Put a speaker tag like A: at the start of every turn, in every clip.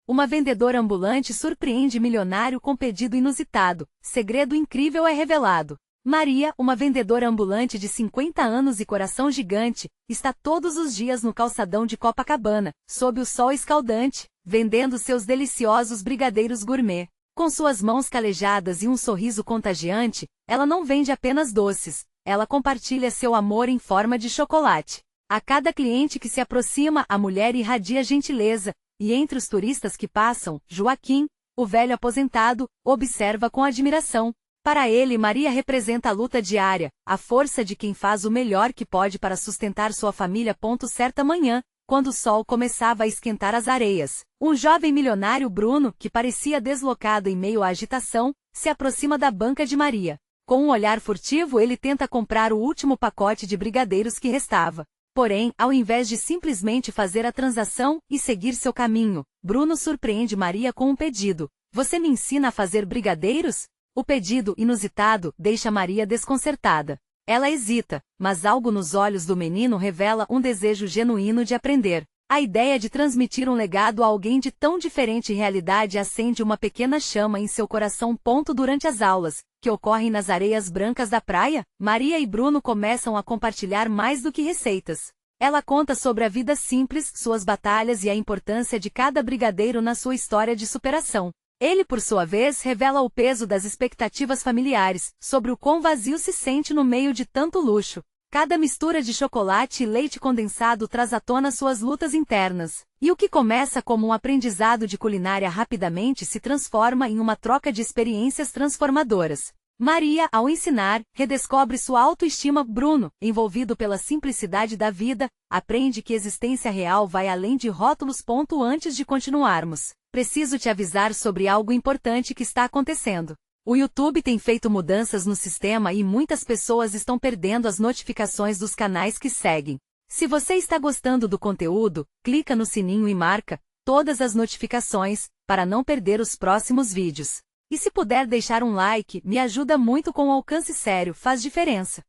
A: Uma vendedora ambulante surpreende milionário com pedido inusitado. Segredo incrível é revelado. Maria, uma vendedora ambulante de 50 anos e coração gigante, está todos os dias no calçadão de Copacabana, sob o sol escaldante, vendendo seus deliciosos brigadeiros gourmet. Com suas mãos calejadas e um sorriso contagiante, ela não vende apenas doces, ela compartilha seu amor em forma de chocolate. A cada cliente que se aproxima, a mulher irradia gentileza, e entre os turistas que passam, Joaquim, o velho aposentado, observa com admiração. Para ele, Maria representa a luta diária, a força de quem faz o melhor que pode para sustentar sua família. Certa manhã, quando o sol começava a esquentar as areias, um jovem milionário Bruno, que parecia deslocado em meio à agitação, se aproxima da banca de Maria. Com um olhar furtivo, ele tenta comprar o último pacote de brigadeiros que restava. Porém, ao invés de simplesmente fazer a transação e seguir seu caminho, Bruno surpreende Maria com um pedido. Você me ensina a fazer brigadeiros? O pedido, inusitado, deixa Maria desconcertada. Ela hesita, mas algo nos olhos do menino revela um desejo genuíno de aprender. A ideia de transmitir um legado a alguém de tão diferente realidade acende uma pequena chama em seu coração. Durante as aulas, que ocorrem nas areias brancas da praia, Maria e Bruno começam a compartilhar mais do que receitas. Ela conta sobre a vida simples, suas batalhas e a importância de cada brigadeiro na sua história de superação. Ele, por sua vez, revela o peso das expectativas familiares, sobre o quão vazio se sente no meio de tanto luxo. Cada mistura de chocolate e leite condensado traz à tona suas lutas internas. E o que começa como um aprendizado de culinária rapidamente se transforma em uma troca de experiências transformadoras. Maria, ao ensinar, redescobre sua autoestima. Bruno, envolvido pela simplicidade da vida, aprende que existência real vai além de rótulos. Antes de continuarmos, preciso te avisar sobre algo importante que está acontecendo. O YouTube tem feito mudanças no sistema e muitas pessoas estão perdendo as notificações dos canais que seguem. Se você está gostando do conteúdo, clica no sininho e marca todas as notificações, para não perder os próximos vídeos. E se puder deixar um like, me ajuda muito. Com alcance sério, faz diferença.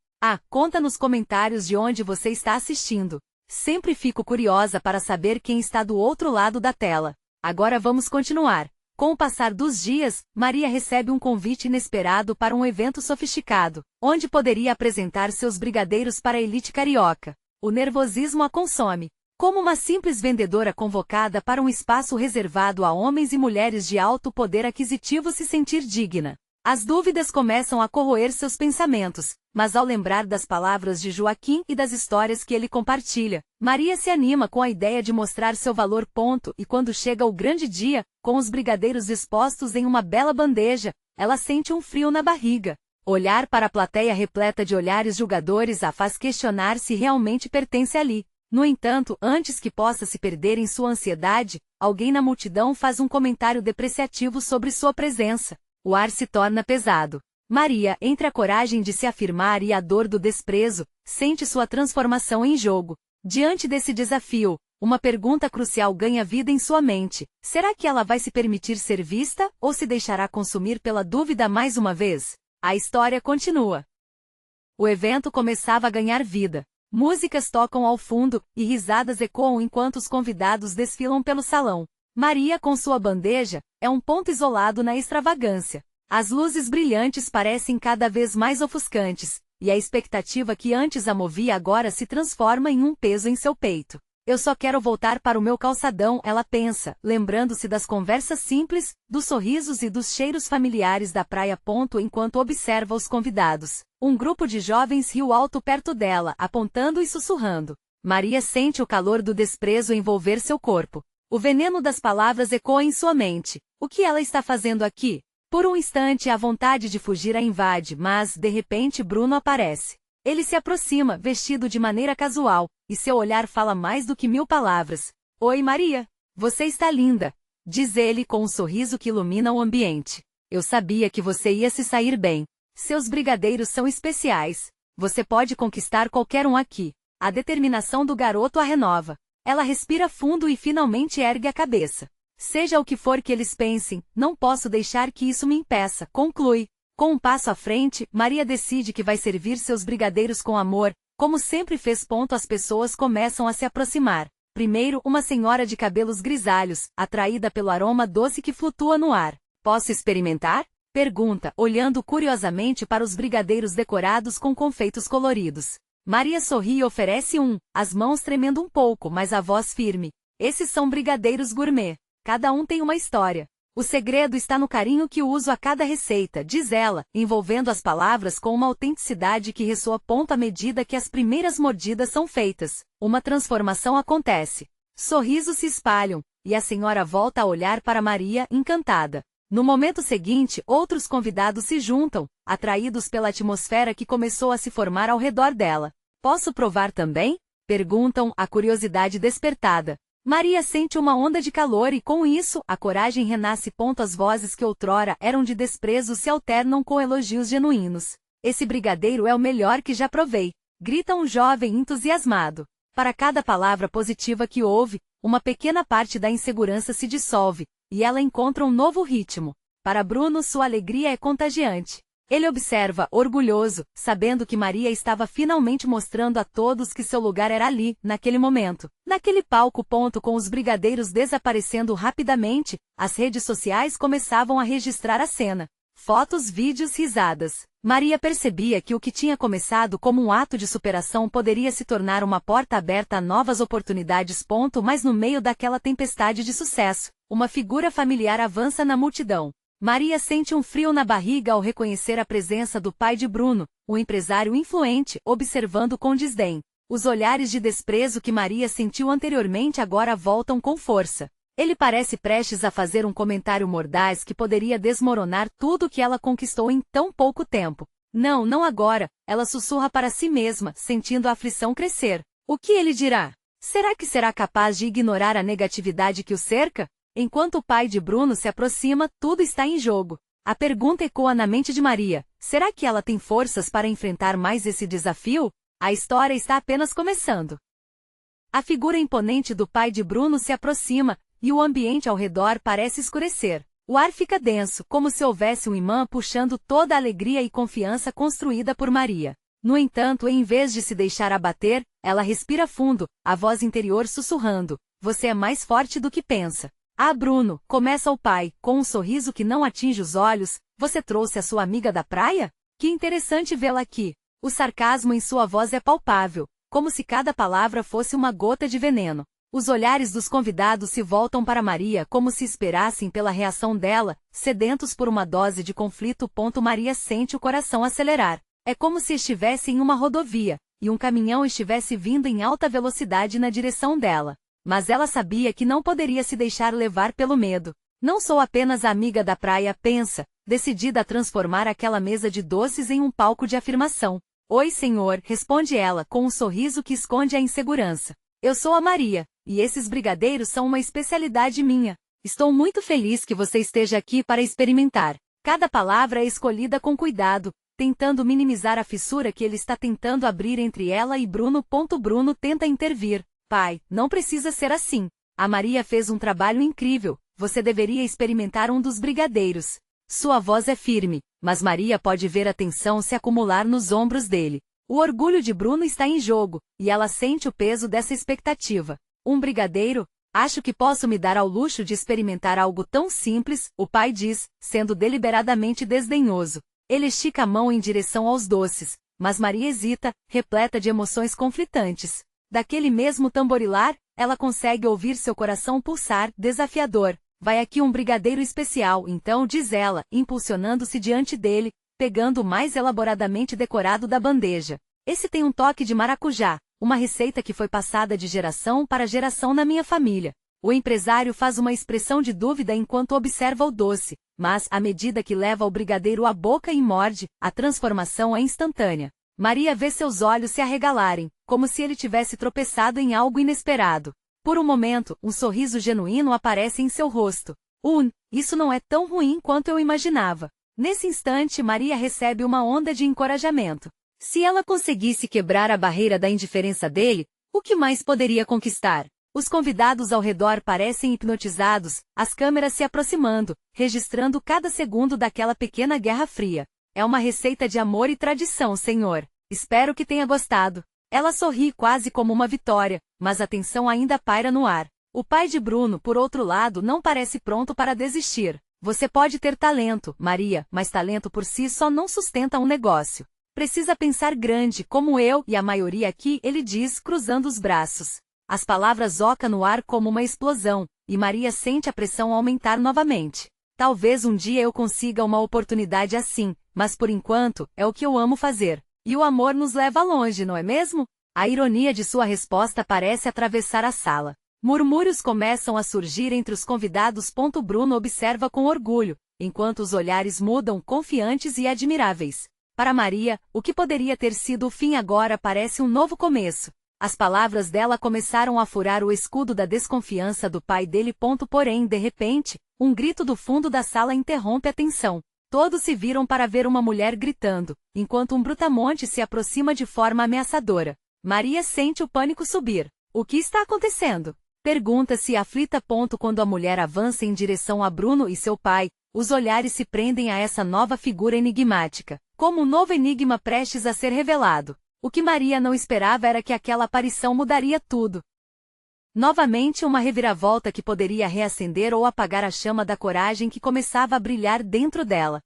A: Conta nos comentários de onde você está assistindo. Sempre fico curiosa para saber quem está do outro lado da tela. Agora vamos continuar. Com o passar dos dias, Maria recebe um convite inesperado para um evento sofisticado, onde poderia apresentar seus brigadeiros para a elite carioca. O nervosismo a consome. Como uma simples vendedora convocada para um espaço reservado a homens e mulheres de alto poder aquisitivo se sentir digna. As dúvidas começam a corroer seus pensamentos, mas ao lembrar das palavras de Joaquim e das histórias que ele compartilha, Maria se anima com a ideia de mostrar seu valor. E quando chega o grande dia, com os brigadeiros expostos em uma bela bandeja, ela sente um frio na barriga. Olhar para a plateia repleta de olhares julgadores a faz questionar se realmente pertence ali. No entanto, antes que possa se perder em sua ansiedade, alguém na multidão faz um comentário depreciativo sobre sua presença. O ar se torna pesado. Maria, entre a coragem de se afirmar e a dor do desprezo, sente sua transformação em jogo. Diante desse desafio, uma pergunta crucial ganha vida em sua mente. Será que ela vai se permitir ser vista, ou se deixará consumir pela dúvida mais uma vez? A história continua. O evento começava a ganhar vida. Músicas tocam ao fundo, e risadas ecoam enquanto os convidados desfilam pelo salão. Maria, com sua bandeja, é um ponto isolado na extravagância. As luzes brilhantes parecem cada vez mais ofuscantes, e a expectativa que antes a movia agora se transforma em um peso em seu peito. Eu só quero voltar para o meu calçadão, ela pensa, lembrando-se das conversas simples, dos sorrisos e dos cheiros familiares da praia. Enquanto observa os convidados, um grupo de jovens riu alto perto dela, apontando e sussurrando. Maria sente o calor do desprezo envolver seu corpo. O veneno das palavras ecoa em sua mente. O que ela está fazendo aqui? Por um instante a vontade de fugir a invade, mas, de repente, Bruno aparece. Ele se aproxima, vestido de maneira casual, e seu olhar fala mais do que 1000 palavras. Oi, Maria. Você está linda, diz ele com um sorriso que ilumina o ambiente. Eu sabia que você ia se sair bem. Seus brigadeiros são especiais. Você pode conquistar qualquer um aqui. A determinação do garoto a renova. Ela respira fundo e finalmente ergue a cabeça. Seja o que for que eles pensem, não posso deixar que isso me impeça, conclui. Com um passo à frente, Maria decide que vai servir seus brigadeiros com amor, como sempre fez. As pessoas começam a se aproximar. Primeiro, uma senhora de cabelos grisalhos, atraída pelo aroma doce que flutua no ar. Posso experimentar? Pergunta, olhando curiosamente para os brigadeiros decorados com confeitos coloridos. Maria sorri e oferece um, as mãos tremendo um pouco, mas a voz firme. Esses são brigadeiros gourmet. Cada um tem uma história. O segredo está no carinho que uso a cada receita, diz ela, envolvendo as palavras com uma autenticidade que ressoa ponto à medida que as primeiras mordidas são feitas. Uma transformação acontece. Sorrisos se espalham, e a senhora volta a olhar para Maria, encantada. No momento seguinte, outros convidados se juntam, atraídos pela atmosfera que começou a se formar ao redor dela. Posso provar também? Perguntam, a curiosidade despertada. Maria sente uma onda de calor e, com isso, a coragem renasce. As vozes que outrora eram de desprezo se alternam com elogios genuínos. Esse brigadeiro é o melhor que já provei, grita um jovem entusiasmado. Para cada palavra positiva que ouve, uma pequena parte da insegurança se dissolve, e ela encontra um novo ritmo. Para Bruno, sua alegria é contagiante. Ele observa, orgulhoso, sabendo que Maria estava finalmente mostrando a todos que seu lugar era ali, naquele momento. Naquele palco. Com os brigadeiros desaparecendo rapidamente, as redes sociais começavam a registrar a cena. Fotos, vídeos, risadas. Maria percebia que o que tinha começado como um ato de superação poderia se tornar uma porta aberta a novas oportunidades. Mas no meio daquela tempestade de sucesso, uma figura familiar avança na multidão. Maria sente um frio na barriga ao reconhecer a presença do pai de Bruno, um empresário influente, observando com desdém. Os olhares de desprezo que Maria sentiu anteriormente agora voltam com força. Ele parece prestes a fazer um comentário mordaz que poderia desmoronar tudo que ela conquistou em tão pouco tempo. Não, não agora, ela sussurra para si mesma, sentindo a aflição crescer. O que ele dirá? Será que será capaz de ignorar a negatividade que o cerca? Enquanto o pai de Bruno se aproxima, tudo está em jogo. A pergunta ecoa na mente de Maria. Será que ela tem forças para enfrentar mais esse desafio? A história está apenas começando. A figura imponente do pai de Bruno se aproxima, e o ambiente ao redor parece escurecer. O ar fica denso, como se houvesse um imã puxando toda a alegria e confiança construída por Maria. No entanto, em vez de se deixar abater, ela respira fundo, a voz interior sussurrando. Você é mais forte do que pensa. Ah, Bruno, começa o pai, com um sorriso que não atinge os olhos, você trouxe a sua amiga da praia? Que interessante vê-la aqui. O sarcasmo em sua voz é palpável, como se cada palavra fosse uma gota de veneno. Os olhares dos convidados se voltam para Maria como se esperassem pela reação dela, sedentos por uma dose de conflito. Maria sente o coração acelerar. É como se estivesse em uma rodovia, e um caminhão estivesse vindo em alta velocidade na direção dela. Mas ela sabia que não poderia se deixar levar pelo medo. Não sou apenas a amiga da praia, pensa, decidida a transformar aquela mesa de doces em um palco de afirmação. Oi, senhor, responde ela, com um sorriso que esconde a insegurança. Eu sou a Maria, e esses brigadeiros são uma especialidade minha. Estou muito feliz que você esteja aqui para experimentar. Cada palavra é escolhida com cuidado, tentando minimizar a fissura que ele está tentando abrir entre ela e Bruno. Bruno tenta intervir. Pai, não precisa ser assim. A Maria fez um trabalho incrível, você deveria experimentar um dos brigadeiros. Sua voz é firme, mas Maria pode ver a tensão se acumular nos ombros dele. O orgulho de Bruno está em jogo, e ela sente o peso dessa expectativa. Um brigadeiro? Acho que posso me dar ao luxo de experimentar algo tão simples, o pai diz, sendo deliberadamente desdenhoso. Ele estica a mão em direção aos doces, mas Maria hesita, repleta de emoções conflitantes. Daquele mesmo tamborilar, ela consegue ouvir seu coração pulsar, desafiador. Vai aqui um brigadeiro especial, então, diz ela, impulsionando-se diante dele, pegando o mais elaboradamente decorado da bandeja. Esse tem um toque de maracujá, uma receita que foi passada de geração para geração na minha família. O empresário faz uma expressão de dúvida enquanto observa o doce, mas, à medida que leva o brigadeiro à boca e morde, a transformação é instantânea. Maria vê seus olhos se arregalarem, como se ele tivesse tropeçado em algo inesperado. Por um momento, um sorriso genuíno aparece em seu rosto. Isso não é tão ruim quanto eu imaginava. Nesse instante, Maria recebe uma onda de encorajamento. Se ela conseguisse quebrar a barreira da indiferença dele, o que mais poderia conquistar? Os convidados ao redor parecem hipnotizados, as câmeras se aproximando, registrando cada segundo daquela pequena guerra fria. É uma receita de amor e tradição, senhor. Espero que tenha gostado. Ela sorri quase como uma vitória, mas a tensão ainda paira no ar. O pai de Bruno, por outro lado, não parece pronto para desistir. Você pode ter talento, Maria, mas talento por si só não sustenta um negócio. Precisa pensar grande, como eu e a maioria aqui, ele diz, cruzando os braços. As palavras ocam no ar como uma explosão, e Maria sente a pressão aumentar novamente. Talvez um dia eu consiga uma oportunidade assim, mas por enquanto, é o que eu amo fazer. E o amor nos leva longe, não é mesmo? A ironia de sua resposta parece atravessar a sala. Murmúrios começam a surgir entre os convidados. Bruno observa com orgulho, enquanto os olhares mudam, confiantes e admiráveis. Para Maria, o que poderia ter sido o fim agora parece um novo começo. As palavras dela começaram a furar o escudo da desconfiança do pai dele. Porém, de repente, um grito do fundo da sala interrompe a tensão. Todos se viram para ver uma mulher gritando, enquanto um brutamonte se aproxima de forma ameaçadora. Maria sente o pânico subir. O que está acontecendo? Pergunta-se aflita. Quando a mulher avança em direção a Bruno e seu pai, os olhares se prendem a essa nova figura enigmática, como um novo enigma prestes a ser revelado. O que Maria não esperava era que aquela aparição mudaria tudo. Novamente uma reviravolta que poderia reacender ou apagar a chama da coragem que começava a brilhar dentro dela.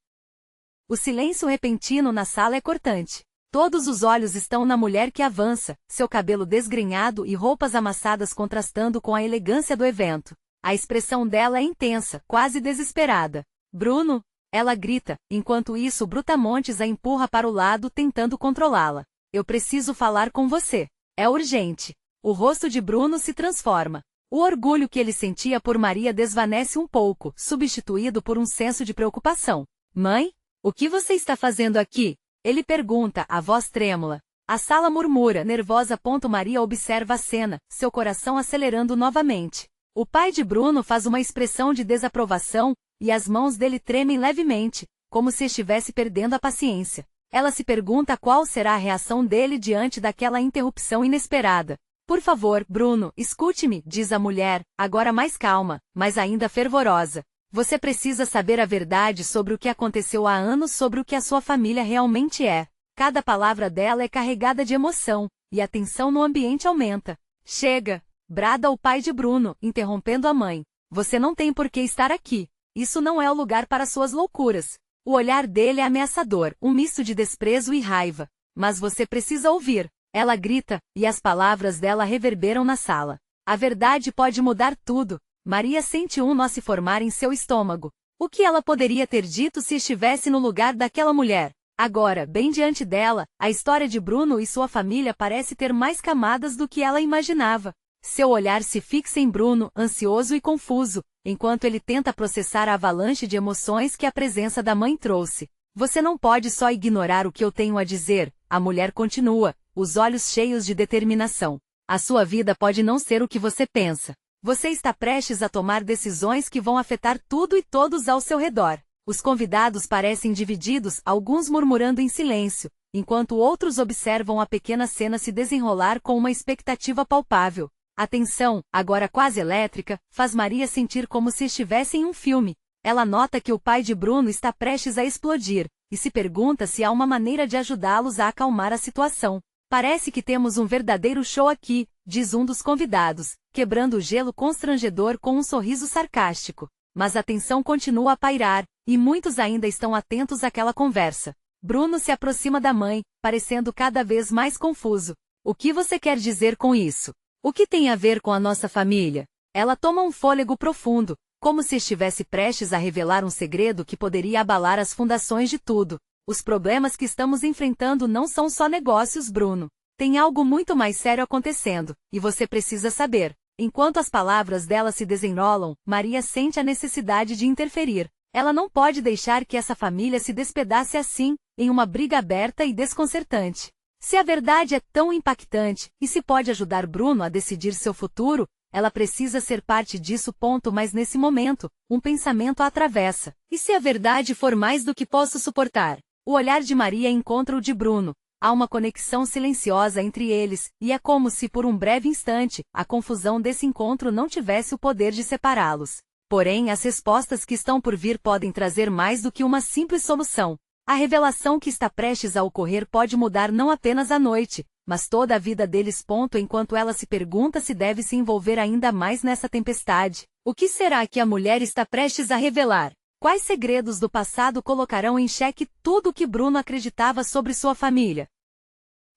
A: O silêncio repentino na sala é cortante. Todos os olhos estão na mulher que avança, seu cabelo desgrenhado e roupas amassadas contrastando com a elegância do evento. A expressão dela é intensa, quase desesperada. Bruno? Ela grita, enquanto isso o brutamontes a empurra para o lado tentando controlá-la. Eu preciso falar com você. É urgente. O rosto de Bruno se transforma. O orgulho que ele sentia por Maria desvanece um pouco, substituído por um senso de preocupação. Mãe? O que você está fazendo aqui? Ele pergunta, a voz trêmula. A sala murmura, nervosa. Maria observa a cena, seu coração acelerando novamente. O pai de Bruno faz uma expressão de desaprovação, e as mãos dele tremem levemente, como se estivesse perdendo a paciência. Ela se pergunta qual será a reação dele diante daquela interrupção inesperada. Por favor, Bruno, escute-me, diz a mulher, agora mais calma, mas ainda fervorosa. Você precisa saber a verdade sobre o que aconteceu há anos, sobre o que a sua família realmente é. Cada palavra dela é carregada de emoção, e a tensão no ambiente aumenta. Chega! Brada o pai de Bruno, interrompendo a mãe. Você não tem por que estar aqui. Isso não é o lugar para suas loucuras. O olhar dele é ameaçador, um misto de desprezo e raiva. Mas você precisa ouvir. Ela grita, e as palavras dela reverberam na sala. A verdade pode mudar tudo. Maria sente um nó se formar em seu estômago. O que ela poderia ter dito se estivesse no lugar daquela mulher? Agora, bem diante dela, a história de Bruno e sua família parece ter mais camadas do que ela imaginava. Seu olhar se fixa em Bruno, ansioso e confuso, enquanto ele tenta processar a avalanche de emoções que a presença da mãe trouxe. Você não pode só ignorar o que eu tenho a dizer, a mulher continua, os olhos cheios de determinação. A sua vida pode não ser o que você pensa. Você está prestes a tomar decisões que vão afetar tudo e todos ao seu redor. Os convidados parecem divididos, alguns murmurando em silêncio, enquanto outros observam a pequena cena se desenrolar com uma expectativa palpável. A tensão, agora quase elétrica, faz Maria sentir como se estivesse em um filme. Ela nota que o pai de Bruno está prestes a explodir, e se pergunta se há uma maneira de ajudá-los a acalmar a situação. Parece que temos um verdadeiro show aqui, diz um dos convidados, quebrando o gelo constrangedor com um sorriso sarcástico. Mas a tensão continua a pairar, e muitos ainda estão atentos àquela conversa. Bruno se aproxima da mãe, parecendo cada vez mais confuso. O que você quer dizer com isso? O que tem a ver com a nossa família? Ela toma um fôlego profundo, como se estivesse prestes a revelar um segredo que poderia abalar as fundações de tudo. Os problemas que estamos enfrentando não são só negócios, Bruno. Tem algo muito mais sério acontecendo, e você precisa saber. Enquanto as palavras dela se desenrolam, Maria sente a necessidade de interferir. Ela não pode deixar que essa família se despedace assim, em uma briga aberta e desconcertante. Se a verdade é tão impactante, e se pode ajudar Bruno a decidir seu futuro, ela precisa ser parte disso. Mas nesse momento, um pensamento a atravessa. E se a verdade for mais do que posso suportar? O olhar de Maria encontra o de Bruno. Há uma conexão silenciosa entre eles, e é como se por um breve instante, a confusão desse encontro não tivesse o poder de separá-los. Porém, as respostas que estão por vir podem trazer mais do que uma simples solução. A revelação que está prestes a ocorrer pode mudar não apenas a noite, mas toda a vida deles. Enquanto ela se pergunta se deve se envolver ainda mais nessa tempestade. O que será que a mulher está prestes a revelar? Quais segredos do passado colocarão em xeque tudo o que Bruno acreditava sobre sua família?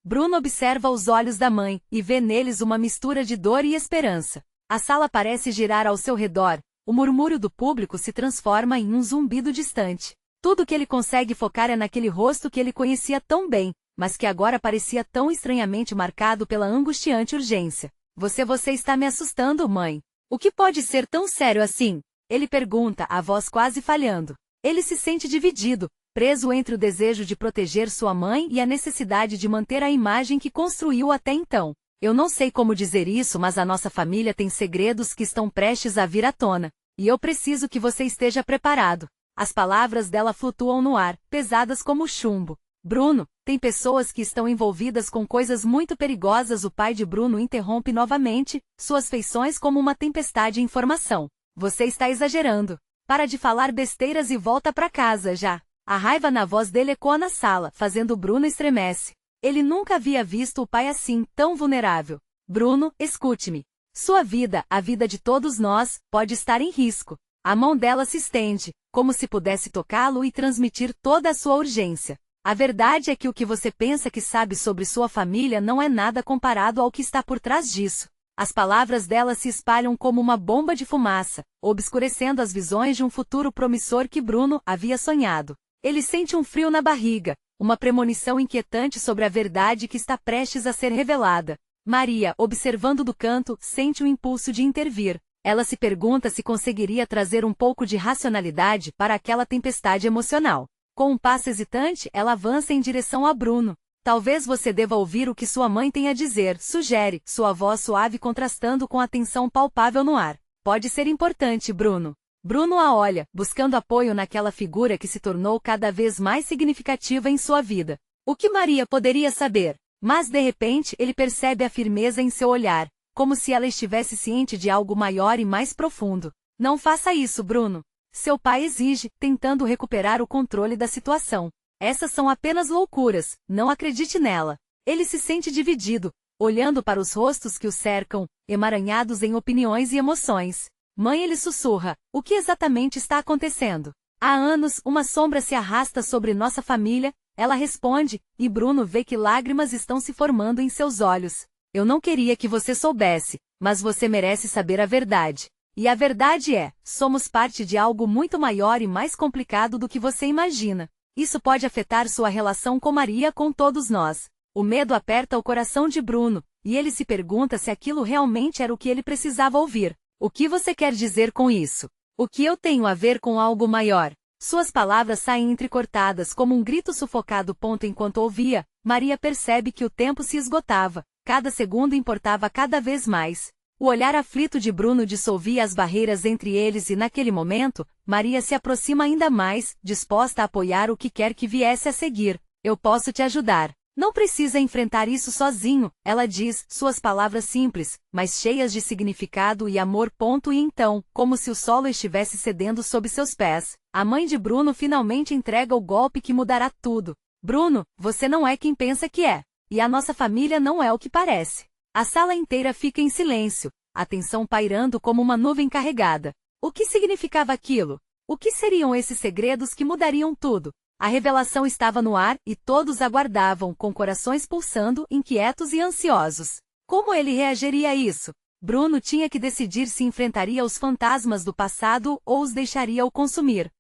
A: Bruno observa os olhos da mãe, e vê neles uma mistura de dor e esperança. A sala parece girar ao seu redor, o murmúrio do público se transforma em um zumbido distante. Tudo que ele consegue focar é naquele rosto que ele conhecia tão bem, mas que agora parecia tão estranhamente marcado pela angustiante urgência. Você está me assustando, mãe. O que pode ser tão sério assim? Ele pergunta, a voz quase falhando. Ele se sente dividido, preso entre o desejo de proteger sua mãe e a necessidade de manter a imagem que construiu até então. Eu não sei como dizer isso, mas a nossa família tem segredos que estão prestes a vir à tona. E eu preciso que você esteja preparado. As palavras dela flutuam no ar, pesadas como chumbo. Bruno, tem pessoas que estão envolvidas com coisas muito perigosas. O pai de Bruno interrompe novamente, suas feições como uma tempestade de informação. Você está exagerando. Para de falar besteiras e volta para casa já. A raiva na voz dele ecoa na sala, fazendo Bruno estremece. Ele nunca havia visto o pai assim, tão vulnerável. Bruno, escute-me. Sua vida, a vida de todos nós, pode estar em risco. A mão dela se estende, como se pudesse tocá-lo e transmitir toda a sua urgência. A verdade é que o que você pensa que sabe sobre sua família não é nada comparado ao que está por trás disso. As palavras dela se espalham como uma bomba de fumaça, obscurecendo as visões de um futuro promissor que Bruno havia sonhado. Ele sente um frio na barriga, uma premonição inquietante sobre a verdade que está prestes a ser revelada. Maria, observando do canto, sente o impulso de intervir. Ela se pergunta se conseguiria trazer um pouco de racionalidade para aquela tempestade emocional. Com um passo hesitante, ela avança em direção a Bruno. Talvez você deva ouvir o que sua mãe tem a dizer, sugere, sua voz suave contrastando com a tensão palpável no ar. Pode ser importante, Bruno. Bruno a olha, buscando apoio naquela figura que se tornou cada vez mais significativa em sua vida. O que Maria poderia saber? Mas de repente ele percebe a firmeza em seu olhar, como se ela estivesse ciente de algo maior e mais profundo. Não faça isso, Bruno. Seu pai exige, tentando recuperar o controle da situação. Essas são apenas loucuras, não acredite nela. Ele se sente dividido, olhando para os rostos que o cercam, emaranhados em opiniões e emoções. Mãe, ele sussurra, o que exatamente está acontecendo? Há anos, uma sombra se arrasta sobre nossa família, ela responde, e Bruno vê que lágrimas estão se formando em seus olhos. Eu não queria que você soubesse, mas você merece saber a verdade. E a verdade é, somos parte de algo muito maior e mais complicado do que você imagina. Isso pode afetar sua relação com Maria, com todos nós. O medo aperta o coração de Bruno, e ele se pergunta se aquilo realmente era o que ele precisava ouvir. O que você quer dizer com isso? O que eu tenho a ver com algo maior? Suas palavras saem entrecortadas como um grito sufocado. Enquanto ouvia, Maria percebe que o tempo se esgotava. Cada segundo importava cada vez mais. O olhar aflito de Bruno dissolvia as barreiras entre eles e naquele momento, Maria se aproxima ainda mais, disposta a apoiar o que quer que viesse a seguir. Eu posso te ajudar. Não precisa enfrentar isso sozinho, ela diz, suas palavras simples, mas cheias de significado e amor. E então, como se o solo estivesse cedendo sob seus pés, a mãe de Bruno finalmente entrega o golpe que mudará tudo. Bruno, você não é quem pensa que é. E a nossa família não é o que parece. A sala inteira fica em silêncio, a tensão pairando como uma nuvem carregada. O que significava aquilo? O que seriam esses segredos que mudariam tudo? A revelação estava no ar, e todos aguardavam, com corações pulsando, inquietos e ansiosos. Como ele reagiria a isso? Bruno tinha que decidir se enfrentaria os fantasmas do passado ou os deixaria o consumir.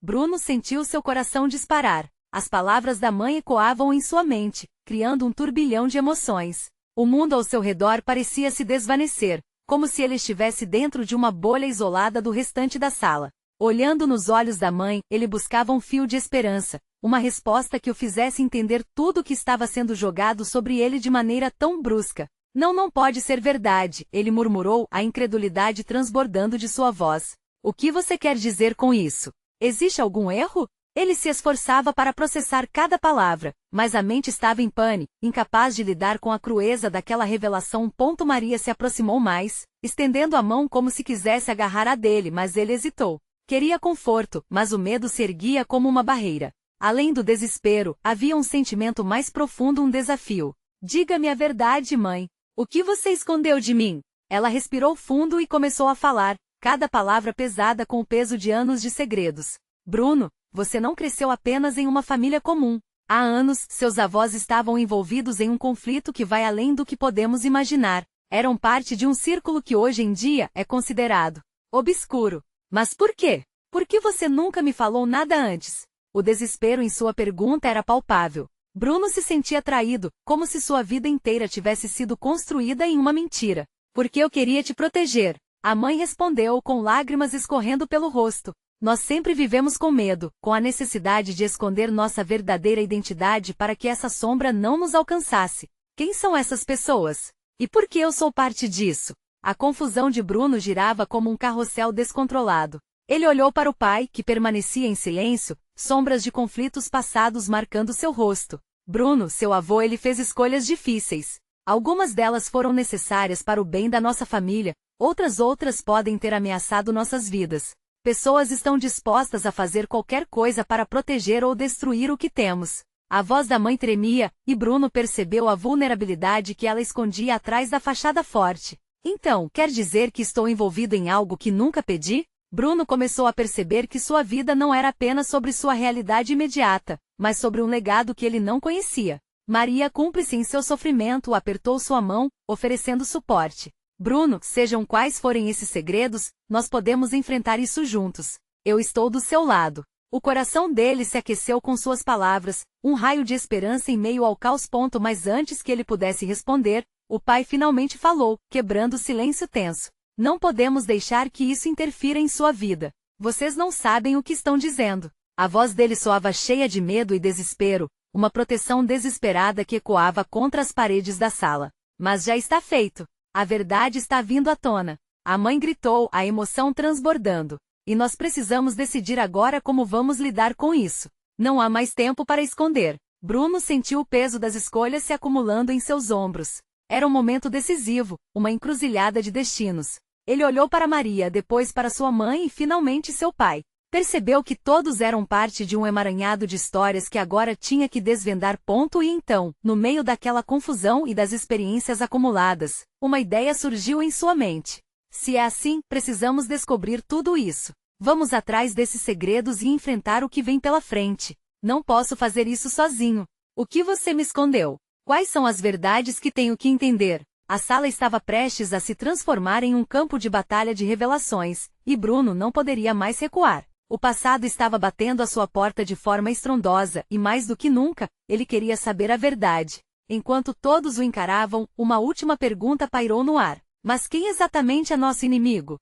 A: Bruno sentiu seu coração disparar. As palavras da mãe ecoavam em sua mente, criando um turbilhão de emoções. O mundo ao seu redor parecia se desvanecer, como se ele estivesse dentro de uma bolha isolada do restante da sala. Olhando nos olhos da mãe, ele buscava um fio de esperança, uma resposta que o fizesse entender tudo o que estava sendo jogado sobre ele de maneira tão brusca. Não pode ser verdade, ele murmurou, a incredulidade transbordando de sua voz. O que você quer dizer com isso? Existe algum erro? Ele se esforçava para processar cada palavra, mas a mente estava em pane, incapaz de lidar com a crueza daquela revelação. Maria se aproximou mais, estendendo a mão como se quisesse agarrar a dele, mas ele hesitou. Queria conforto, mas o medo se erguia como uma barreira. Além do desespero, havia um sentimento mais profundo, um desafio. Diga-me a verdade, mãe. O que você escondeu de mim? Ela respirou fundo e começou a falar, cada palavra pesada com o peso de anos de segredos. Bruno, você não cresceu apenas em uma família comum. Há anos, seus avós estavam envolvidos em um conflito que vai além do que podemos imaginar. Eram parte de um círculo que hoje em dia é considerado obscuro. Mas por quê? Por que você nunca me falou nada antes? O desespero em sua pergunta era palpável. Bruno se sentia traído, como se sua vida inteira tivesse sido construída em uma mentira. Porque eu queria te proteger. A mãe respondeu com lágrimas escorrendo pelo rosto. Nós sempre vivemos com medo, com a necessidade de esconder nossa verdadeira identidade para que essa sombra não nos alcançasse. Quem são essas pessoas? E por que eu sou parte disso? A confusão de Bruno girava como um carrossel descontrolado. Ele olhou para o pai, que permanecia em silêncio, sombras de conflitos passados marcando seu rosto. Bruno, seu avô, ele fez escolhas difíceis. Algumas delas foram necessárias para o bem da nossa família, outras podem ter ameaçado nossas vidas. Pessoas estão dispostas a fazer qualquer coisa para proteger ou destruir o que temos. A voz da mãe tremia, e Bruno percebeu a vulnerabilidade que ela escondia atrás da fachada forte. Então, quer dizer que estou envolvido em algo que nunca pedi? Bruno começou a perceber que sua vida não era apenas sobre sua realidade imediata, mas sobre um legado que ele não conhecia. Maria, cúmplice em seu sofrimento, apertou sua mão, oferecendo suporte. Bruno, sejam quais forem esses segredos, nós podemos enfrentar isso juntos. Eu estou do seu lado. O coração dele se aqueceu com suas palavras, um raio de esperança em meio ao caos. Mas antes que ele pudesse responder, o pai finalmente falou, quebrando o silêncio tenso. Não podemos deixar que isso interfira em sua vida. Vocês não sabem o que estão dizendo. A voz dele soava cheia de medo e desespero, uma proteção desesperada que ecoava contra as paredes da sala. Mas já está feito. A verdade está vindo à tona. A mãe gritou, a emoção transbordando. E nós precisamos decidir agora como vamos lidar com isso. Não há mais tempo para esconder. Bruno sentiu o peso das escolhas se acumulando em seus ombros. Era um momento decisivo, uma encruzilhada de destinos. Ele olhou para Maria, depois para sua mãe e finalmente seu pai. Percebeu que todos eram parte de um emaranhado de histórias que agora tinha que desvendar. E então, no meio daquela confusão e das experiências acumuladas, uma ideia surgiu em sua mente. Se é assim, precisamos descobrir tudo isso. Vamos atrás desses segredos e enfrentar o que vem pela frente. Não posso fazer isso sozinho. O que você me escondeu? Quais são as verdades que tenho que entender? A sala estava prestes a se transformar em um campo de batalha de revelações, e Bruno não poderia mais recuar. O passado estava batendo à sua porta de forma estrondosa, e mais do que nunca, ele queria saber a verdade. Enquanto todos o encaravam, uma última pergunta pairou no ar. Mas quem exatamente é nosso inimigo?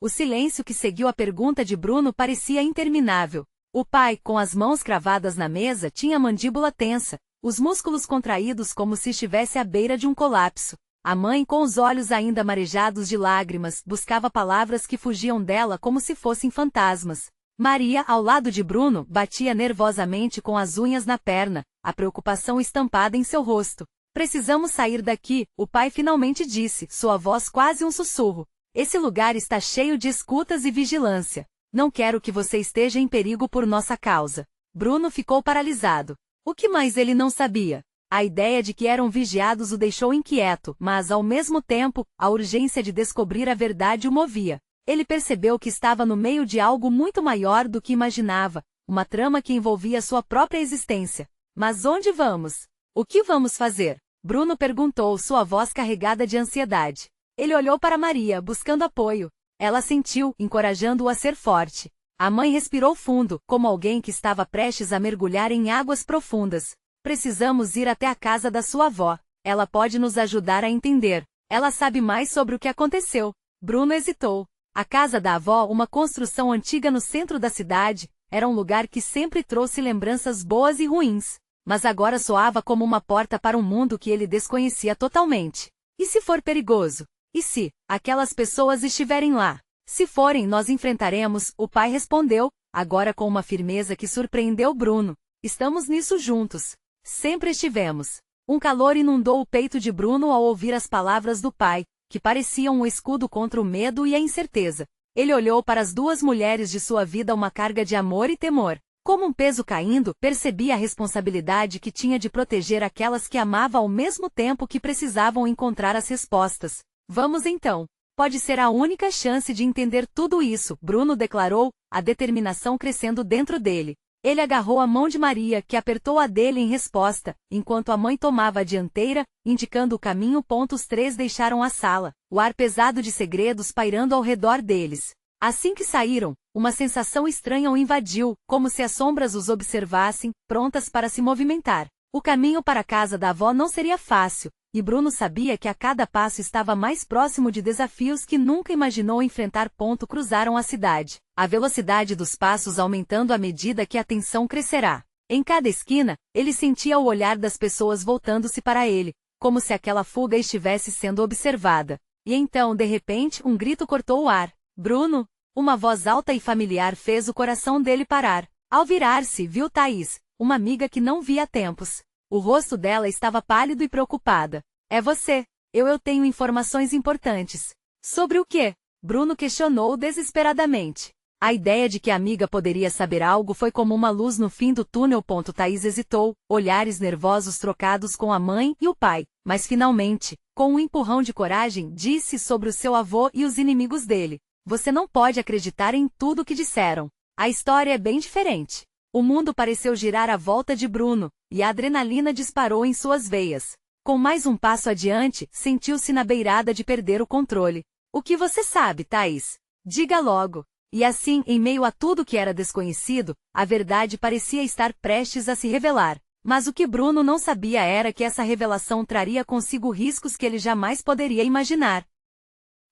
A: O silêncio que seguiu a pergunta de Bruno parecia interminável. O pai, com as mãos cravadas na mesa, tinha a mandíbula tensa, os músculos contraídos como se estivesse à beira de um colapso. A mãe, com os olhos ainda marejados de lágrimas, buscava palavras que fugiam dela como se fossem fantasmas. Maria, ao lado de Bruno, batia nervosamente com as unhas na perna, a preocupação estampada em seu rosto. Precisamos sair daqui, o pai finalmente disse, sua voz quase um sussurro. Esse lugar está cheio de escutas e vigilância. Não quero que você esteja em perigo por nossa causa. Bruno ficou paralisado. O que mais ele não sabia? A ideia de que eram vigiados o deixou inquieto, mas, ao mesmo tempo, a urgência de descobrir a verdade o movia. Ele percebeu que estava no meio de algo muito maior do que imaginava, uma trama que envolvia sua própria existência. Mas onde vamos? O que vamos fazer? Bruno perguntou, sua voz carregada de ansiedade. Ele olhou para Maria, buscando apoio. Ela sentiu, encorajando-o a ser forte. A mãe respirou fundo, como alguém que estava prestes a mergulhar em águas profundas. Precisamos ir até a casa da sua avó. Ela pode nos ajudar a entender. Ela sabe mais sobre o que aconteceu. Bruno hesitou. A casa da avó, uma construção antiga no centro da cidade, era um lugar que sempre trouxe lembranças boas e ruins. Mas agora soava como uma porta para um mundo que ele desconhecia totalmente. E se for perigoso? E se aquelas pessoas estiverem lá? Se forem, nós enfrentaremos, o pai respondeu, agora com uma firmeza que surpreendeu Bruno. Estamos nisso juntos. Sempre estivemos. Um calor inundou o peito de Bruno ao ouvir as palavras do pai, que pareciam um escudo contra o medo e a incerteza. Ele olhou para as duas mulheres de sua vida, uma carga de amor e temor. Como um peso caindo, percebia a responsabilidade que tinha de proteger aquelas que amava ao mesmo tempo que precisavam encontrar as respostas. Vamos então. Pode ser a única chance de entender tudo isso, Bruno declarou, a determinação crescendo dentro dele. Ele agarrou a mão de Maria, que apertou a dele em resposta, enquanto a mãe tomava a dianteira, indicando o caminho. Os três deixaram a sala, o ar pesado de segredos pairando ao redor deles. Assim que saíram, uma sensação estranha o invadiu, como se as sombras os observassem, prontas para se movimentar. O caminho para a casa da avó não seria fácil, e Bruno sabia que a cada passo estava mais próximo de desafios que nunca imaginou enfrentar. Cruzaram a cidade, a velocidade dos passos aumentando à medida que a tensão crescerá. Em cada esquina, ele sentia o olhar das pessoas voltando-se para ele, como se aquela fuga estivesse sendo observada. E então, de repente, um grito cortou o ar. Bruno! Uma voz alta e familiar fez o coração dele parar. Ao virar-se, viu Thaís, uma amiga que não via há tempos. O rosto dela estava pálido e preocupada. É você. Eu tenho informações importantes. Sobre o quê? Bruno questionou desesperadamente. A ideia de que a amiga poderia saber algo foi como uma luz no fim do túnel. Thaís hesitou, olhares nervosos trocados com a mãe e o pai, mas finalmente, com um empurrão de coragem, disse sobre o seu avô e os inimigos dele. Você não pode acreditar em tudo o que disseram. A história é bem diferente. O mundo pareceu girar à volta de Bruno, e a adrenalina disparou em suas veias. Com mais um passo adiante, sentiu-se na beirada de perder o controle. O que você sabe, Thaís? Diga logo. E assim, em meio a tudo que era desconhecido, a verdade parecia estar prestes a se revelar. Mas o que Bruno não sabia era que essa revelação traria consigo riscos que ele jamais poderia imaginar.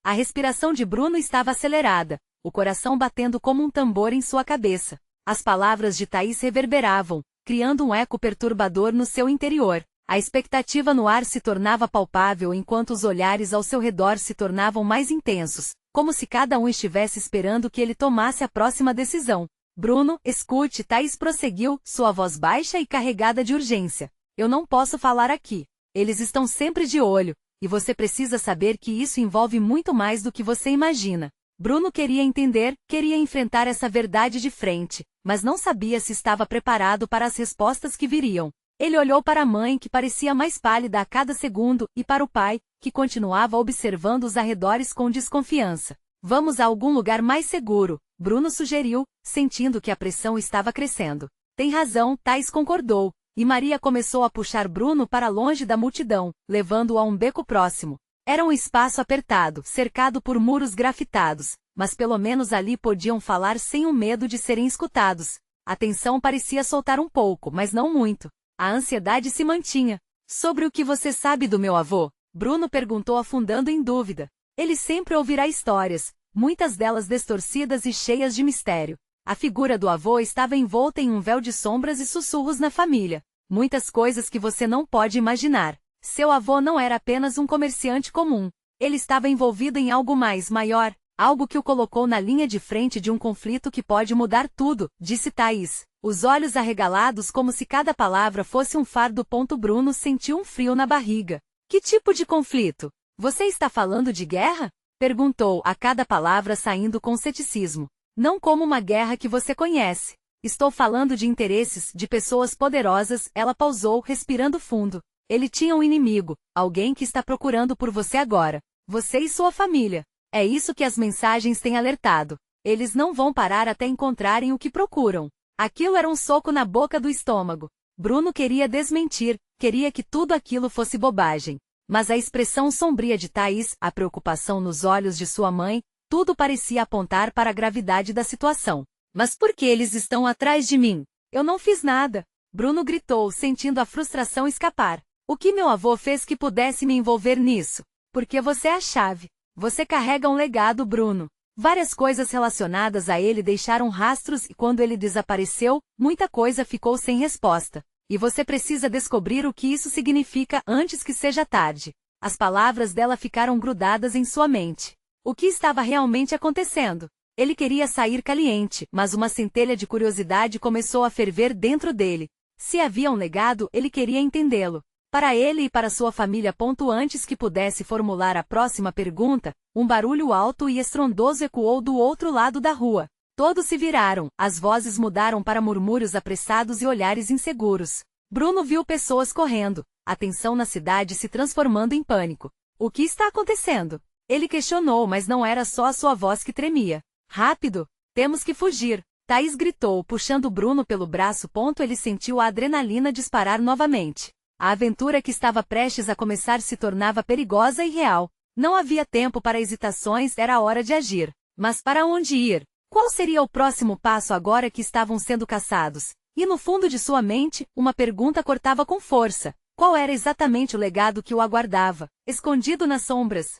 A: A respiração de Bruno estava acelerada, o coração batendo como um tambor em sua cabeça. As palavras de Thaís reverberavam, criando um eco perturbador no seu interior. A expectativa no ar se tornava palpável enquanto os olhares ao seu redor se tornavam mais intensos, como se cada um estivesse esperando que ele tomasse a próxima decisão. Bruno, escute, Thaís prosseguiu, sua voz baixa e carregada de urgência. Eu não posso falar aqui. Eles estão sempre de olho. E você precisa saber que isso envolve muito mais do que você imagina. Bruno queria entender, queria enfrentar essa verdade de frente, mas não sabia se estava preparado para as respostas que viriam. Ele olhou para a mãe, que parecia mais pálida a cada segundo, e para o pai, que continuava observando os arredores com desconfiança. Vamos a algum lugar mais seguro, Bruno sugeriu, sentindo que a pressão estava crescendo. Tem razão, Thaís concordou. E Maria começou a puxar Bruno para longe da multidão, levando-o a um beco próximo. Era um espaço apertado, cercado por muros grafitados, mas pelo menos ali podiam falar sem o medo de serem escutados. A tensão parecia soltar um pouco, mas não muito. A ansiedade se mantinha. Sobre o que você sabe do meu avô? Bruno perguntou, afundando em dúvida. Ele sempre ouvirá histórias, muitas delas distorcidas e cheias de mistério. A figura do avô estava envolta em um véu de sombras e sussurros na família. Muitas coisas que você não pode imaginar. Seu avô não era apenas um comerciante comum. Ele estava envolvido em algo mais maior, algo que o colocou na linha de frente de um conflito que pode mudar tudo, disse Thaís, os olhos arregalados como se cada palavra fosse um fardo. Bruno sentiu um frio na barriga. Que tipo de conflito? Você está falando de guerra? Perguntou, a cada palavra saindo com ceticismo. Não como uma guerra que você conhece. Estou falando de interesses, de pessoas poderosas. Ela pausou, respirando fundo. Ele tinha um inimigo, alguém que está procurando por você agora. Você e sua família. É isso que as mensagens têm alertado. Eles não vão parar até encontrarem o que procuram. Aquilo era um soco na boca do estômago. Bruno queria desmentir, queria que tudo aquilo fosse bobagem. Mas a expressão sombria de Thaís, a preocupação nos olhos de sua mãe, tudo parecia apontar para a gravidade da situação. Mas por que eles estão atrás de mim? Eu não fiz nada. Bruno gritou, sentindo a frustração escapar. O que meu avô fez que pudesse me envolver nisso? Porque você é a chave. Você carrega um legado, Bruno. Várias coisas relacionadas a ele deixaram rastros e quando ele desapareceu, muita coisa ficou sem resposta. E você precisa descobrir o que isso significa antes que seja tarde. As palavras dela ficaram grudadas em sua mente. O que estava realmente acontecendo? Ele queria sair caliente, mas uma centelha de curiosidade começou a ferver dentro dele. Se havia um legado, ele queria entendê-lo. Para ele e para sua família. Antes que pudesse formular a próxima pergunta, um barulho alto e estrondoso ecoou do outro lado da rua. Todos se viraram, as vozes mudaram para murmúrios apressados e olhares inseguros. Bruno viu pessoas correndo, a tensão na cidade se transformando em pânico. O que está acontecendo? Ele questionou, mas não era só a sua voz que tremia. Rápido! Temos que fugir! Thaís gritou, puxando Bruno pelo braço. Ele sentiu a adrenalina disparar novamente. A aventura que estava prestes a começar se tornava perigosa e real. Não havia tempo para hesitações, era hora de agir. Mas para onde ir? Qual seria o próximo passo agora que estavam sendo caçados? E no fundo de sua mente, uma pergunta cortava com força. Qual era exatamente o legado que o aguardava, escondido nas sombras?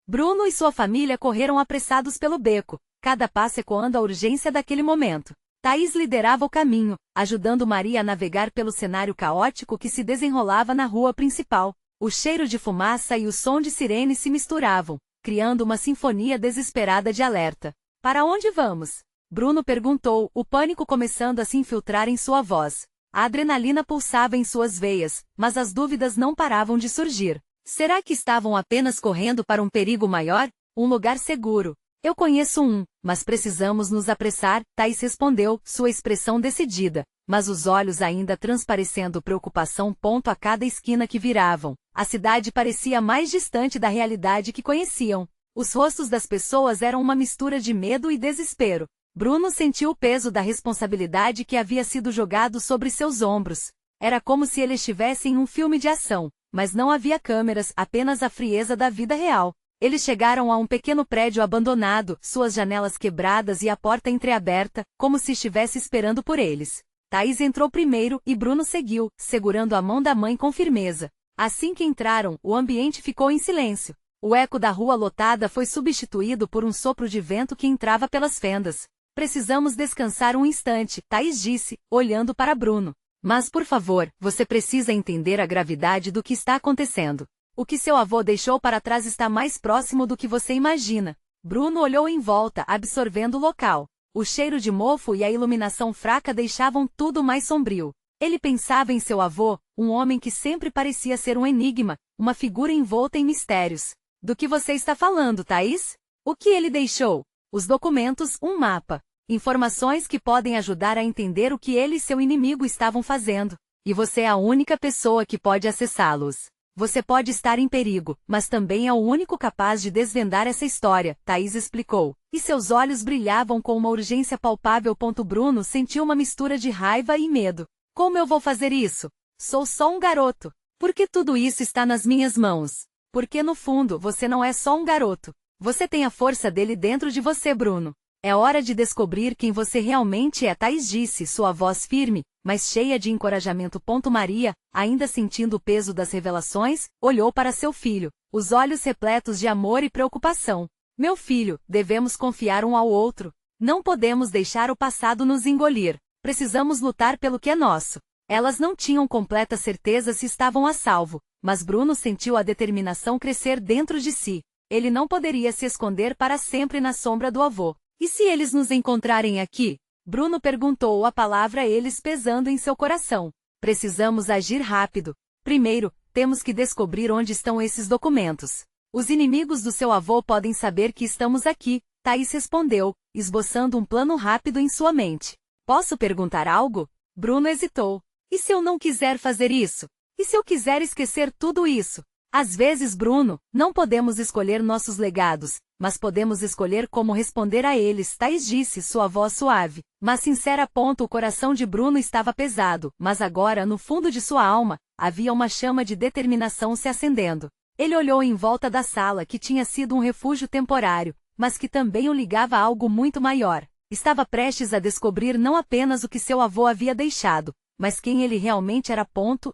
A: Bruno e sua família correram apressados pelo beco, cada passo ecoando a urgência daquele momento. Thaís liderava o caminho, ajudando Maria a navegar pelo cenário caótico que se desenrolava na rua principal. O cheiro de fumaça e o som de sirene se misturavam, criando uma sinfonia desesperada de alerta. Para onde vamos? Bruno perguntou, o pânico começando a se infiltrar em sua voz. A adrenalina pulsava em suas veias, mas as dúvidas não paravam de surgir. Será que estavam apenas correndo para um perigo maior? Um lugar seguro. Eu conheço um, mas precisamos nos apressar, Thaís respondeu, sua expressão decidida, mas os olhos ainda transparecendo preocupação. A cada esquina que viravam, a cidade parecia mais distante da realidade que conheciam. Os rostos das pessoas eram uma mistura de medo e desespero. Bruno sentiu o peso da responsabilidade que havia sido jogado sobre seus ombros. Era como se ele estivesse em um filme de ação, mas não havia câmeras, apenas a frieza da vida real. Eles chegaram a um pequeno prédio abandonado, suas janelas quebradas e a porta entreaberta, como se estivesse esperando por eles. Thaís entrou primeiro e Bruno seguiu, segurando a mão da mãe com firmeza. Assim que entraram, o ambiente ficou em silêncio. O eco da rua lotada foi substituído por um sopro de vento que entrava pelas fendas. Precisamos descansar um instante, Thaís disse, olhando para Bruno. Mas por favor, você precisa entender a gravidade do que está acontecendo. O que seu avô deixou para trás está mais próximo do que você imagina. Bruno olhou em volta, absorvendo o local. O cheiro de mofo e a iluminação fraca deixavam tudo mais sombrio. Ele pensava em seu avô, um homem que sempre parecia ser um enigma, uma figura envolta em mistérios. Do que você está falando, Thaís? O que ele deixou? Os documentos, um mapa. Informações que podem ajudar a entender o que ele e seu inimigo estavam fazendo. E você é a única pessoa que pode acessá-los. Você pode estar em perigo, mas também é o único capaz de desvendar essa história, Thaís explicou. E seus olhos brilhavam com uma urgência palpável. Bruno sentiu uma mistura de raiva e medo. Como eu vou fazer isso? Sou só um garoto. Por que tudo isso está nas minhas mãos? Porque no fundo você não é só um garoto. Você tem a força dele dentro de você, Bruno. É hora de descobrir quem você realmente é, Thaís disse, sua voz firme, mas cheia de encorajamento. Maria, ainda sentindo o peso das revelações, olhou para seu filho, os olhos repletos de amor e preocupação. Meu filho, devemos confiar um ao outro. Não podemos deixar o passado nos engolir. Precisamos lutar pelo que é nosso. Elas não tinham completa certeza se estavam a salvo, mas Bruno sentiu a determinação crescer dentro de si. Ele não poderia se esconder para sempre na sombra do avô. E se eles nos encontrarem aqui? Bruno perguntou, a palavra eles pesando em seu coração. Precisamos agir rápido. Primeiro, temos que descobrir onde estão esses documentos. Os inimigos do seu avô podem saber que estamos aqui, Thaís respondeu, esboçando um plano rápido em sua mente. Posso perguntar algo? Bruno hesitou. E se eu não quiser fazer isso? E se eu quiser esquecer tudo isso? Às vezes, Bruno, não podemos escolher nossos legados, mas podemos escolher como responder a eles, Thaís disse, sua voz suave, mas sincera. O coração de Bruno estava pesado, mas agora, no fundo de sua alma, havia uma chama de determinação se acendendo. Ele olhou em volta da sala que tinha sido um refúgio temporário, mas que também o ligava a algo muito maior. Estava prestes a descobrir não apenas o que seu avô havia deixado, mas quem ele realmente era.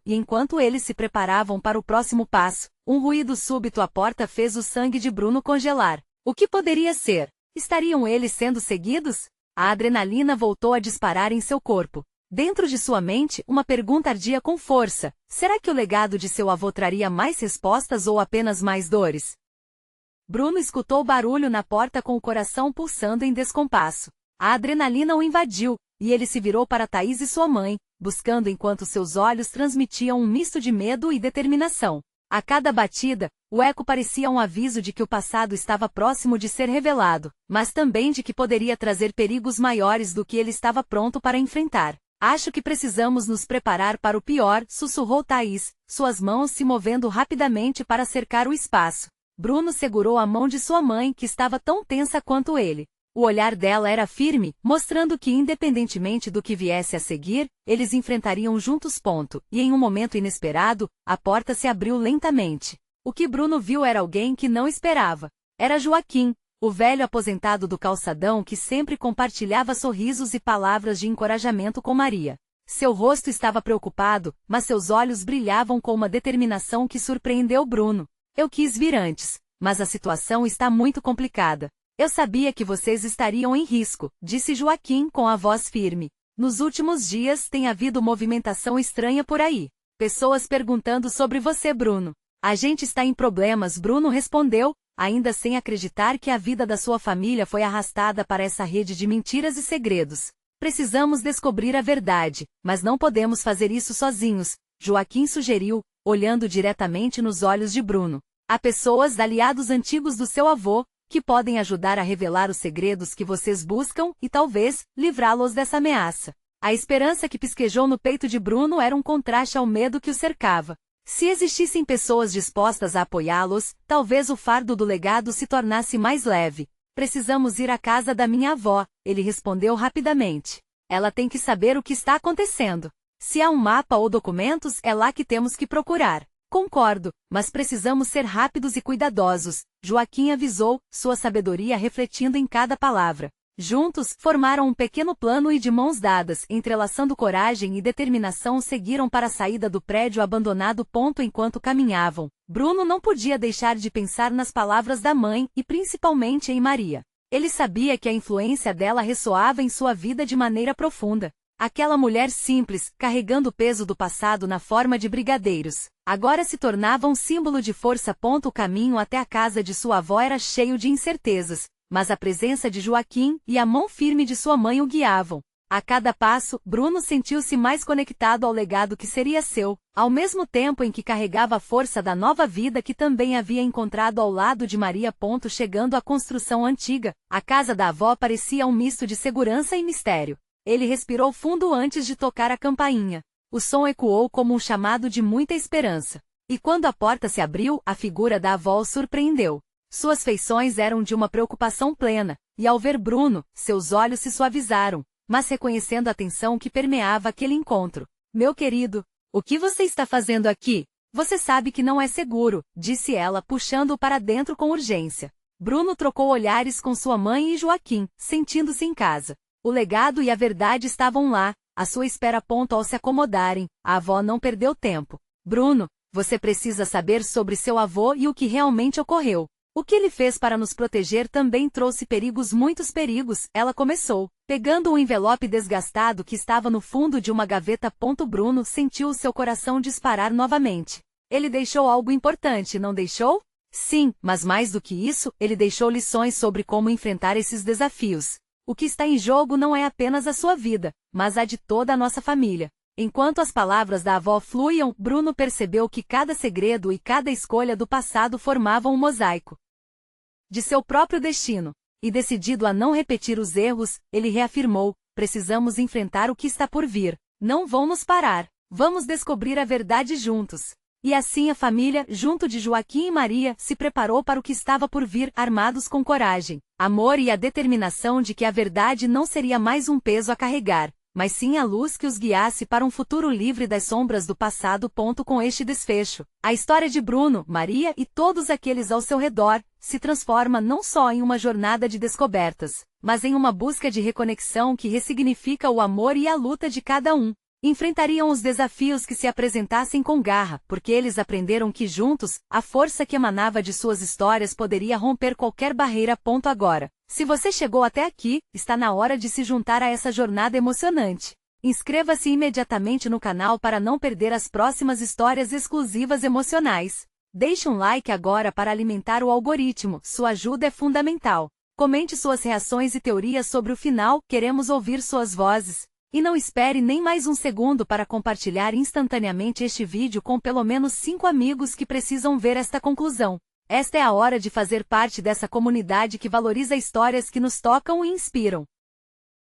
A: E enquanto eles se preparavam para o próximo passo, um ruído súbito à porta fez o sangue de Bruno congelar. O que poderia ser? Estariam eles sendo seguidos? A adrenalina voltou a disparar em seu corpo. Dentro de sua mente, uma pergunta ardia com força. Será que o legado de seu avô traria mais respostas ou apenas mais dores? Bruno escutou barulho na porta com o coração pulsando em descompasso. A adrenalina o invadiu, e ele se virou para Thaís e sua mãe, buscando enquanto seus olhos transmitiam um misto de medo e determinação. A cada batida, o eco parecia um aviso de que o passado estava próximo de ser revelado, mas também de que poderia trazer perigos maiores do que ele estava pronto para enfrentar. Acho que precisamos nos preparar para o pior, sussurrou Thaís, suas mãos se movendo rapidamente para cercar o espaço. Bruno segurou a mão de sua mãe, que estava tão tensa quanto ele. O olhar dela era firme, mostrando que independentemente do que viesse a seguir, eles enfrentariam juntos. E em um momento inesperado, a porta se abriu lentamente. O que Bruno viu era alguém que não esperava. Era Joaquim, o velho aposentado do calçadão que sempre compartilhava sorrisos e palavras de encorajamento com Maria. Seu rosto estava preocupado, mas seus olhos brilhavam com uma determinação que surpreendeu Bruno. Eu quis vir antes, mas a situação está muito complicada. Eu sabia que vocês estariam em risco, disse Joaquim com a voz firme. Nos últimos dias tem havido movimentação estranha por aí. Pessoas perguntando sobre você, Bruno. A gente está em problemas, Bruno respondeu, ainda sem acreditar que a vida da sua família foi arrastada para essa rede de mentiras e segredos. Precisamos descobrir a verdade, mas não podemos fazer isso sozinhos, Joaquim sugeriu, olhando diretamente nos olhos de Bruno. Há pessoas, aliados antigos do seu avô, que podem ajudar a revelar os segredos que vocês buscam e talvez livrá-los dessa ameaça. A esperança que pisquejou no peito de Bruno era um contraste ao medo que o cercava. Se existissem pessoas dispostas a apoiá-los, talvez o fardo do legado se tornasse mais leve. Precisamos ir à casa da minha avó, ele respondeu rapidamente. Ela tem que saber o que está acontecendo. Se há um mapa ou documentos, é lá que temos que procurar. Concordo, mas precisamos ser rápidos e cuidadosos, Joaquim avisou, sua sabedoria refletindo em cada palavra. Juntos, formaram um pequeno plano e de mãos dadas, entrelaçando coragem e determinação seguiram para a saída do prédio abandonado. Enquanto caminhavam, Bruno não podia deixar de pensar nas palavras da mãe e principalmente em Maria. Ele sabia que a influência dela ressoava em sua vida de maneira profunda. Aquela mulher simples, carregando o peso do passado na forma de brigadeiros, agora se tornava um símbolo de força. O caminho até a casa de sua avó era cheio de incertezas, mas a presença de Joaquim e a mão firme de sua mãe o guiavam. A cada passo, Bruno sentiu-se mais conectado ao legado que seria seu, ao mesmo tempo em que carregava a força da nova vida que também havia encontrado ao lado de Maria. Chegando à construção antiga, a casa da avó parecia um misto de segurança e mistério. Ele respirou fundo antes de tocar a campainha. O som ecoou como um chamado de muita esperança. E quando a porta se abriu, a figura da avó o surpreendeu. Suas feições eram de uma preocupação plena, e ao ver Bruno, seus olhos se suavizaram, mas reconhecendo a tensão que permeava aquele encontro. Meu querido, o que você está fazendo aqui? Você sabe que não é seguro, disse ela, puxando-o para dentro com urgência. Bruno trocou olhares com sua mãe e Joaquim, sentindo-se em casa. O legado e a verdade estavam lá, à sua espera. Ao se acomodarem, a avó não perdeu tempo. Bruno, você precisa saber sobre seu avô e o que realmente ocorreu. O que ele fez para nos proteger também trouxe perigos, muitos perigos, ela começou, pegando um envelope desgastado que estava no fundo de uma gaveta. Bruno sentiu o seu coração disparar novamente. Ele deixou algo importante, não deixou? Sim, mas mais do que isso, ele deixou lições sobre como enfrentar esses desafios. O que está em jogo não é apenas a sua vida, mas a de toda a nossa família. Enquanto as palavras da avó fluíam, Bruno percebeu que cada segredo e cada escolha do passado formavam um mosaico de seu próprio destino. E decidido a não repetir os erros, ele reafirmou: precisamos enfrentar o que está por vir. Não vão nos parar. Vamos descobrir a verdade juntos. E assim a família, junto de Joaquim e Maria, se preparou para o que estava por vir, armados com coragem, amor e a determinação de que a verdade não seria mais um peso a carregar, mas sim a luz que os guiasse para um futuro livre das sombras do passado. Com este desfecho, a história de Bruno, Maria e todos aqueles ao seu redor se transforma não só em uma jornada de descobertas, mas em uma busca de reconexão que ressignifica o amor e a luta de cada um. Enfrentariam os desafios que se apresentassem com garra, porque eles aprenderam que juntos, a força que emanava de suas histórias poderia romper qualquer barreira. Agora, se você chegou até aqui, está na hora de se juntar a essa jornada emocionante. Inscreva-se imediatamente no canal para não perder as próximas histórias exclusivas emocionais. Deixe um like agora para alimentar o algoritmo, sua ajuda é fundamental. Comente suas reações e teorias sobre o final, queremos ouvir suas vozes. E não espere nem mais um segundo para compartilhar instantaneamente este vídeo com pelo menos 5 amigos que precisam ver esta conclusão. Esta é a hora de fazer parte dessa comunidade que valoriza histórias que nos tocam e inspiram.